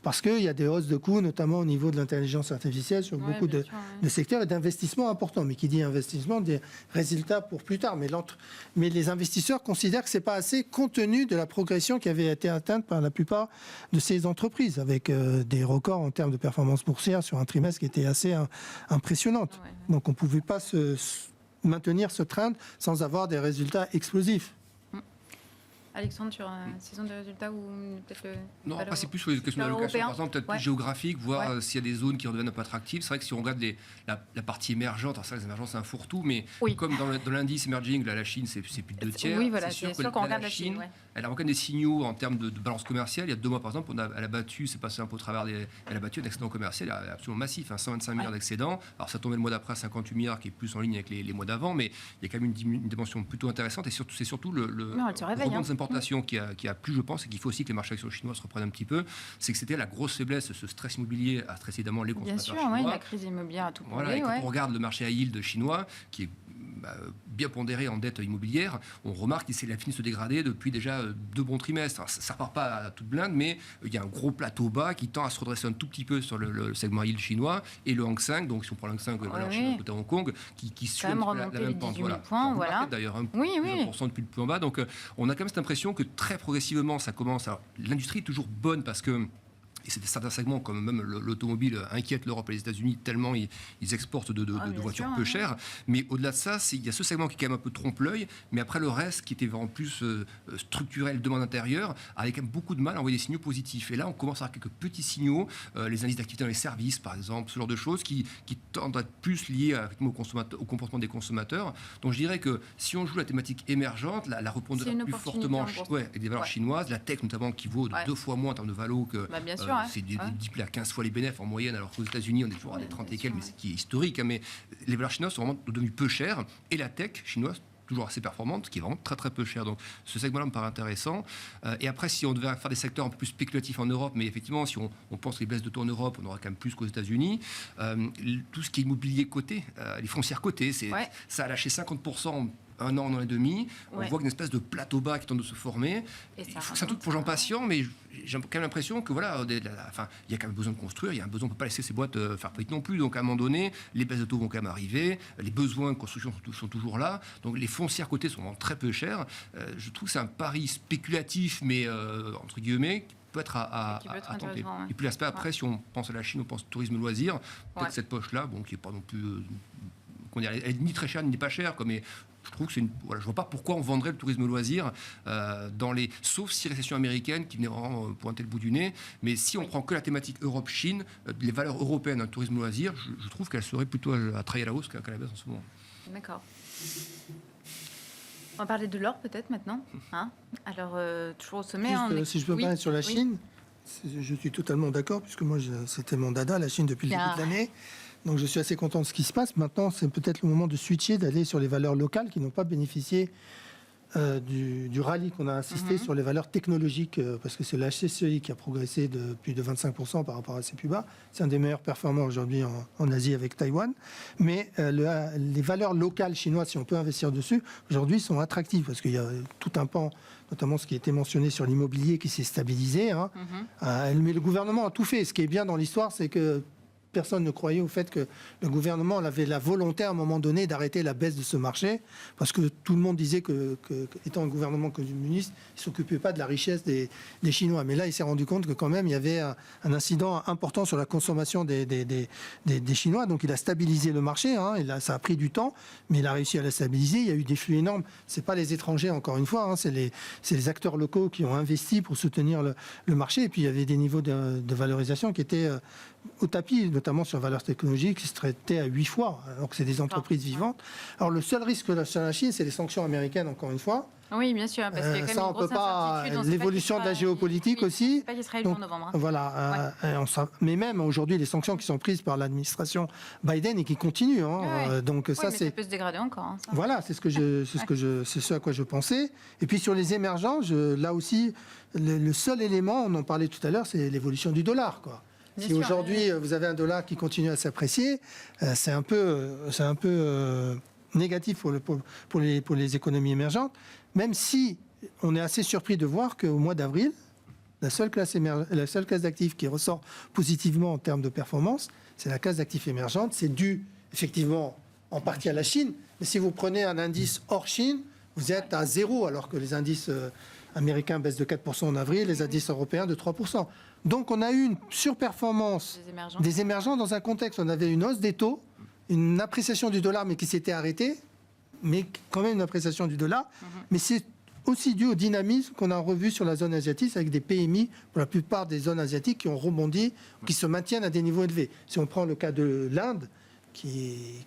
parce qu'il y a des hausses de coûts, notamment au niveau de l'intelligence artificielle, sur beaucoup de secteurs et d'investissements importants. Mais qui dit investissement, des résultats pour plus tard. Mais les investisseurs considèrent que ce n'est pas assez compte tenu de la progression qui avait été atteinte par la plupart de ces entreprises, avec des records en termes de performance boursière sur un trimestre qui était assez impressionnante. Donc on ne pouvait pas maintenir ce trend sans avoir des résultats explosifs. Alexandre, sur une saison de résultats ou peut-être Non, après, c'est plus sur les questions d'allocation, par exemple, peut-être plus géographique, voir s'il y a des zones qui redeviennent un peu attractives. C'est vrai que si on regarde la partie émergente, alors ça, les émergents, c'est un fourre-tout, mais comme dans l'indice emerging, la Chine, c'est plus de 2/3. Oui, voilà, c'est sûr qu'on regarde la Chine. Elle a quand même des signaux en termes de balance commerciale. Il y a 2 mois, par exemple, elle a battu, c'est passé un peu au travers elle a battu un excédent commercial absolument massif, 125 milliards d'excédents. Alors ça tombait le mois d'après à 58 milliards, qui est plus en ligne avec les mois d'avant, mais il y a quand même une dimension plutôt intéressante. Et c'est surtout le rebond des importations qui a plu, je pense, et qu'il faut aussi que les marchés actions chinois se reprennent un petit peu. C'est que c'était la grosse faiblesse, ce stress immobilier a stressé évidemment les consommateurs chinois. Bien sûr, la crise immobilière a tout prouvé. Voilà, et quand on regarde le marché à yield chinois, qui est bien pondéré en dette immobilière, on remarque qu'il a fini de se dégrader depuis déjà 2 bons trimestres. Alors, ça ne repart pas à toute blinde, mais il y a un gros plateau bas qui tend à se redresser un tout petit peu sur le segment yield chinois et le Hang Seng, donc si on prend le Hang Seng, côté Hong Kong, qui suit la même pente. Points, voilà. D'ailleurs, 1% depuis le plus en bas. Donc, on a quand même cette impression que très progressivement, ça commence. Alors, l'industrie est toujours bonne parce que. Et c'est certains segments, comme même l'automobile, inquiètent l'Europe et les États-Unis tellement ils exportent de voitures peu chères. Mais au-delà de ça, il y a ce segment qui quand même un peu trompe l'œil. Mais après, le reste, qui était vraiment plus structurel, demande intérieure, avait quand même beaucoup de mal à envoyer des signaux positifs. Et là, on commence à avoir quelques petits signaux, les indices d'activité dans les services, par exemple, ce genre de choses qui tendent à être plus liées au comportement des consommateurs. Donc je dirais que si on joue la thématique émergente, la reprendra plus fortement avec des valeurs chinoises, la tech notamment qui vaut 2 fois moins en termes de valo que... c'est multiplié à 15 fois les bénéfices en moyenne, alors qu'aux États-Unis, on est toujours à des 30 et quelques, mais ce qui est historique. Mais les valeurs chinoises sont vraiment devenues peu chères. Et la tech chinoise, toujours assez performante, qui est vraiment très très peu cher. Donc ce segment-là me paraît intéressant. Et après, si on devait faire des secteurs un peu plus spéculatifs en Europe, mais effectivement, si on pense les baisses de taux en Europe, on aura quand même plus qu'aux États-Unis. Tout ce qui est immobilier coté, les foncières cotées, ça a lâché 50%. Un an et demi, on voit une espèce de plateau bas qui tente de se former. Il faut que c'est un truc pour gens patients, mais j'ai quand même l'impression que voilà, il y a quand même besoin de construire, il y a un besoin, on ne peut pas laisser ces boîtes faire faillite non plus. Donc à un moment donné, les baisses de taux vont quand même arriver, les besoins de construction sont toujours là. Donc les foncières cotées sont vraiment très peu chères. Je trouve que c'est un pari spéculatif, mais entre guillemets, qui peut être à tenter. Et puis l'aspect après, si on pense à la Chine, on pense au tourisme loisir, peut-être cette poche-là, qui n'est pas non plus, elle est ni très chère ni pas chère, mais je trouve que je ne vois pas pourquoi on vendrait le tourisme loisir sauf si récession américaine qui venait vraiment pointer le bout du nez. Mais si on prend que la thématique Europe-Chine, les valeurs européennes d'un tourisme loisir, je trouve qu'elles seraient plutôt à travailler à la hausse qu'à la baisse en ce moment. D'accord. On va parler de l'or peut-être maintenant. Alors, toujours au sommet. Si je peux parler sur la Chine, je suis totalement d'accord, puisque moi, c'était mon dada, la Chine, depuis le début de l'année. Donc je suis assez content de ce qui se passe. Maintenant, c'est peut-être le moment de switcher, d'aller sur les valeurs locales qui n'ont pas bénéficié du rallye qu'on a assisté sur les valeurs technologiques, parce que c'est la HCCI qui a progressé de plus de 25% par rapport à ses plus bas. C'est un des meilleurs performants aujourd'hui en Asie avec Taïwan. Mais les valeurs locales chinoises, si on peut investir dessus, aujourd'hui sont attractives, parce qu'il y a tout un pan, notamment ce qui a été mentionné sur l'immobilier qui s'est stabilisé. Mais le gouvernement a tout fait. Ce qui est bien dans l'histoire, c'est que personne ne croyait au fait que le gouvernement avait la volonté à un moment donné d'arrêter la baisse de ce marché, parce que tout le monde disait que étant un gouvernement communiste, il ne s'occupait pas de la richesse des Chinois. Mais là, il s'est rendu compte que quand même, il y avait un incident important sur la consommation des Chinois. Donc il a stabilisé le marché, ça a pris du temps, mais il a réussi à la stabiliser. Il y a eu des flux énormes. Ce n'est pas les étrangers, encore une fois, c'est les acteurs locaux qui ont investi pour soutenir le marché. Et puis il y avait des niveaux de valorisation qui étaient au tapis, notamment sur valeurs technologiques, qui se traitaient à 8 fois, alors que c'est des entreprises vivantes. Alors le seul risque sur la Chine, c'est les sanctions américaines, encore une fois. Oui, bien sûr, parce qu'il y a quand même ça, on peut pas. L'évolution de la géopolitique aussi. C'est pas qu'Israël en novembre. Voilà. Mais même aujourd'hui, les sanctions qui sont prises par l'administration Biden et qui continuent. Donc ça, ça peut se dégrader encore. Voilà, c'est ce à quoi je pensais. Et puis sur les émergents, là aussi, le seul élément, on en parlait tout à l'heure, c'est l'évolution du dollar, quoi. Si aujourd'hui vous avez un dollar qui continue à s'apprécier, c'est un peu négatif pour les économies émergentes, même si on est assez surpris de voir qu'au mois d'avril, la seule classe d'actifs qui ressort positivement en termes de performance, c'est la classe d'actifs émergente. C'est dû effectivement en partie à la Chine, mais si vous prenez un indice hors Chine, vous êtes à 0, alors que les indices américains baissent de 4% en avril, les indices européens de 3%. Donc on a eu une surperformance des émergents dans un contexte où on avait une hausse des taux, une appréciation du dollar mais qui s'était arrêtée, mais quand même une appréciation du dollar. Mais c'est aussi dû au dynamisme qu'on a revu sur la zone asiatique avec des PMI, pour la plupart des zones asiatiques, qui ont rebondi, qui se maintiennent à des niveaux élevés. Si on prend le cas de l'Inde, qui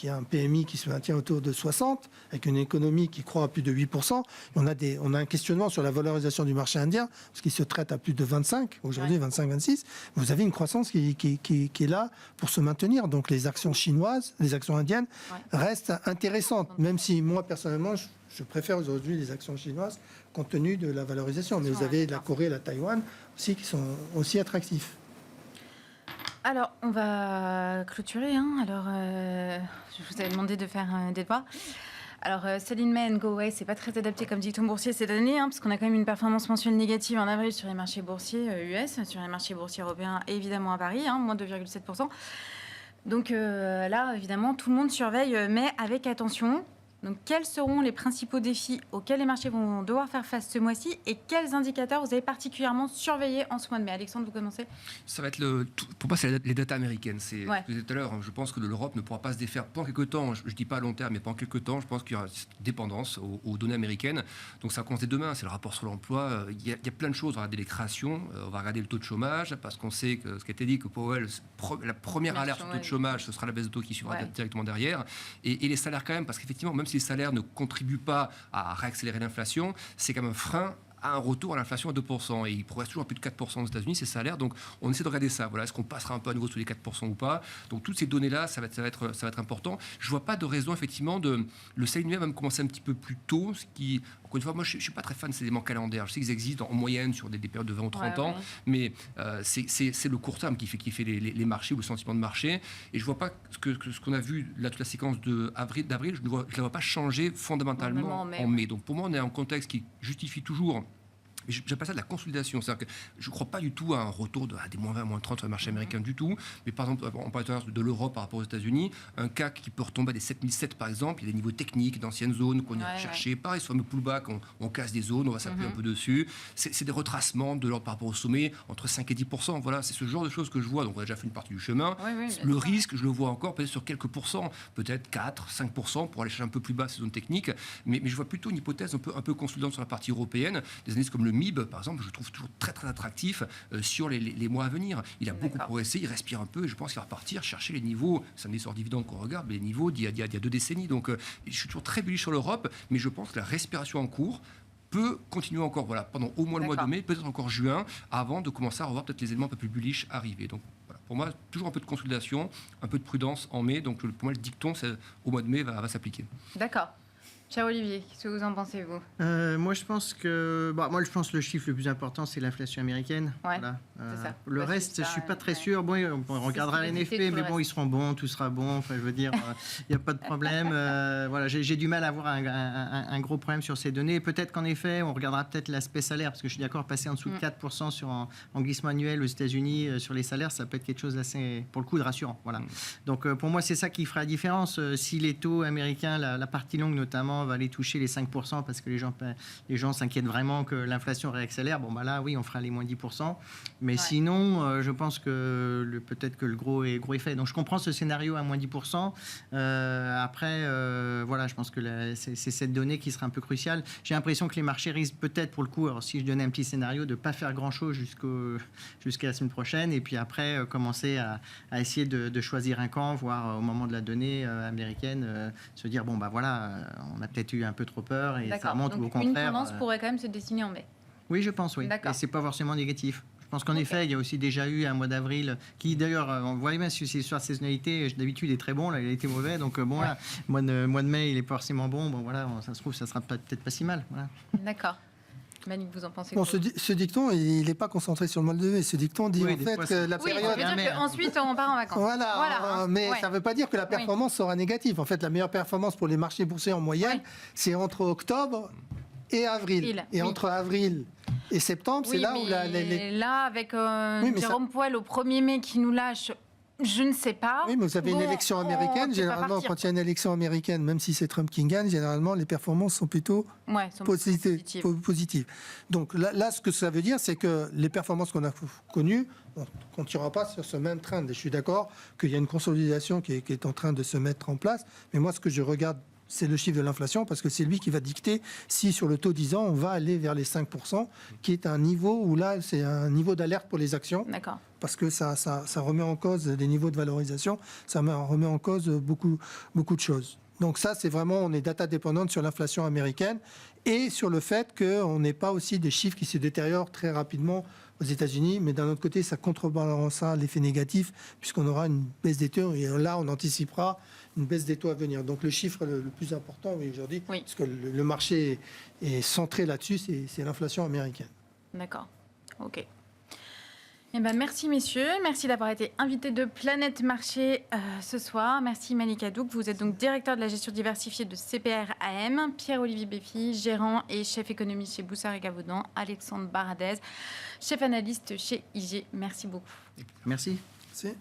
a un PMI qui se maintient autour de 60, avec une économie qui croît à plus de 8%. On a un questionnement sur la valorisation du marché indien, parce qu'il se traite à plus de 25, aujourd'hui 25-26. Vous avez une croissance qui est là pour se maintenir. Donc les actions chinoises, les actions indiennes restent intéressantes, même si moi, personnellement, je préfère aujourd'hui les actions chinoises compte tenu de la valorisation. Mais vous avez la Corée et la Taïwan aussi qui sont aussi attractifs. Alors, on va clôturer. Alors, je vous avais demandé de faire des devoirs. Alors, Céline May and Go Away, c'est pas très adapté comme dicton boursier cette année, parce qu'on a quand même une performance mensuelle négative en avril sur les marchés boursiers US, sur les marchés boursiers européens et évidemment à Paris, moins 2,7%. Donc là, évidemment, tout le monde surveille, mais avec attention. Donc, quels seront les principaux défis auxquels les marchés vont devoir faire face ce mois-ci et quels indicateurs vous avez particulièrement surveillés en ce mois de mai? Alexandre, vous commencez. Ça va être pour moi, c'est les datas américaines. C'est ce que je disais tout à l'heure. Je pense que l'Europe ne pourra pas se défaire pendant quelques temps. Je ne dis pas à long terme, mais pendant quelques temps, je pense qu'il y aura une dépendance aux données américaines. Donc, ça va commencer demain. C'est le rapport sur l'emploi. Il y a plein de choses. On va regarder les créations. On va regarder le taux de chômage parce qu'on sait que ce qui a été dit que Powell, la première alerte sur le taux de chômage, ce sera la baisse de taux qui suivra directement derrière. Et les salaires quand même, parce qu'effectivement, même si les salaires ne contribuent pas à réaccélérer l'inflation, c'est quand même un frein à un retour à l'inflation à 2%. Et il progresse toujours à plus de 4% aux États-Unis, ces salaires. Donc, on essaie de regarder ça. Voilà, est-ce qu'on passera un peu à nouveau sous les 4% ou pas? Donc, toutes ces données-là, ça va être important. Je ne vois pas de raison, effectivement, le CNUA va me commencer un petit peu plus tôt. Ce qui, encore une fois, moi, je ne suis pas très fan de ces éléments calendaires. Je sais qu'ils existent en moyenne sur des périodes de 20 ou 30 ans. Mais c'est le court terme qui fait les marchés ou le sentiment de marché. Et je ne vois pas ce qu'on a vu, là, toute la séquence d'avril, je ne la vois pas changer fondamentalement en mai. Donc, pour moi, on est en contexte qui justifie toujours. J'appelle ça de la consolidation. C'est-à-dire que je ne crois pas du tout à un retour à des moins 20, moins 30 sur le marché américain du tout. Mais par exemple, on parlait de l'Europe par rapport aux États-Unis. Un CAC qui peut retomber à des 7007 par exemple. Il y a des niveaux techniques d'anciennes zones qu'on ira chercher. Pareil, sur le pullback, on casse des zones, on va s'appuyer un peu dessus. C'est des retracements de l'ordre par rapport au sommet entre 5 et 10%. Voilà, c'est ce genre de choses que je vois. Donc on a déjà fait une partie du chemin. Le risque, je le vois encore peut-être sur quelques pourcents, peut-être 4, 5% pour aller chercher un peu plus bas ces zones techniques. Mais je vois plutôt une hypothèse un peu consolidante sur la partie européenne. Des indices comme le MIB, par exemple, je le trouve toujours très très attractif sur les mois à venir. Il a beaucoup progressé, il respire un peu et je pense qu'il va repartir chercher les niveaux, c'est un indice hors dividende qu'on regarde, mais les niveaux d'il y a 2 décennies. Donc je suis toujours très bullish sur l'Europe, mais je pense que la respiration en cours peut continuer encore pendant au moins le mois de mai, peut-être encore juin, avant de commencer à revoir peut-être les éléments un peu plus bullish arriver. Donc voilà, pour moi, toujours un peu de consolidation, un peu de prudence en mai. Donc pour moi, le dicton au mois de mai va s'appliquer. D'accord. Cher Olivier, qu'est-ce que vous en pensez, vous? Moi, je pense que le chiffre le plus important, c'est l'inflation américaine. Voilà. C'est ça. Le reste, je ne suis pas très sûr. Bon, on regardera l'NFP, mais bon, ils seront bons, tout sera bon. Enfin, je veux dire, il n'y a pas de problème. Voilà, j'ai du mal à avoir un gros problème sur ces données. Peut-être qu'en effet, on regardera peut-être l'aspect salaire, parce que je suis d'accord, passer en dessous de 4% en glissement annuel aux États-Unis sur les salaires, ça peut être quelque chose d'assez, pour le coup, de rassurant. Voilà. Donc, pour moi, c'est ça qui fera la différence. Si les taux américains, la partie longue notamment, va aller toucher les 5% parce que les gens s'inquiètent vraiment que l'inflation réaccélère. Bon, bah là, oui, on fera les moins 10%. Mais sinon, je pense que peut-être que le gros est fait. Donc, je comprends ce scénario à moins 10%. Après, voilà, je pense que c'est cette donnée qui sera un peu cruciale. J'ai l'impression que les marchés risquent peut-être, pour le coup, alors si je donnais un petit scénario, de ne pas faire grand-chose jusqu'à la semaine prochaine. Et puis après, commencer à essayer de choisir un camp, voire au moment de la donnée américaine, se dire, bon, bah voilà, on a peut-être eu un peu trop peur et ça remonte. Donc, au contraire. Une tendance pourrait quand même se dessiner en mai. Oui, je pense, oui. Et c'est pas forcément négatif. Je pense qu'en effet, il y a aussi déjà eu un mois d'avril qui, d'ailleurs, on voit bien sur ces saisonnalité, d'habitude, il est très bon. Là, il a été mauvais. Donc, bon, là, mois de mai, il est pas forcément bon. Bon, voilà, ça se trouve, ça sera peut-être pas si mal. Voilà. D'accord. Malik, vous en pensez quoi? Bon, ce dicton, il n'est pas concentré sur le mois de mai. Ce dicton dit en fait que la période... ça veut dire qu'ensuite, on part en vacances. Voilà, mais ça ne veut pas dire que la performance sera négative. En fait, la meilleure performance pour les marchés boursiers en moyenne, c'est entre octobre et avril. Et entre avril et septembre, c'est là où... Là, avec Jérôme Powell au 1er mai qui nous lâche... Je ne sais pas. Oui, mais vous avez une élection américaine. Généralement, quand il y a une élection américaine, même si c'est Trump qui gagne, généralement, les performances sont plutôt positives. Donc là, ce que ça veut dire, c'est que les performances qu'on a connues, on ne continuera pas sur ce même trend. Et je suis d'accord qu'il y a une consolidation qui est en train de se mettre en place. Mais moi, ce que je regarde, c'est le chiffre de l'inflation, parce que c'est lui qui va dicter si sur le taux 10 ans, on va aller vers les 5%, qui est un niveau où là, c'est un niveau d'alerte pour les actions. D'accord. Parce que ça remet en cause des niveaux de valorisation, ça remet en cause beaucoup de choses. Donc ça, c'est vraiment, on est data dépendante sur l'inflation américaine et sur le fait qu'on n'ait pas aussi des chiffres qui se détériorent très rapidement aux États-Unis, mais d'un autre côté, ça contrebalancera l'effet négatif puisqu'on aura une baisse des taux et là, on anticipera une baisse des taux à venir. Donc le chiffre le plus important aujourd'hui, parce que le marché est centré là-dessus, c'est l'inflation américaine. D'accord. OK. Eh ben, merci messieurs, merci d'avoir été invités de Planète Marché ce soir. Merci Malika Douk, vous êtes donc directeur de la gestion diversifiée de CPR AM. Pierre-Olivier Béfi, gérant et chef économiste chez Boussard et Gavaudan. Alexandre Baradez, chef analyste chez IG. Merci beaucoup. Merci. Merci.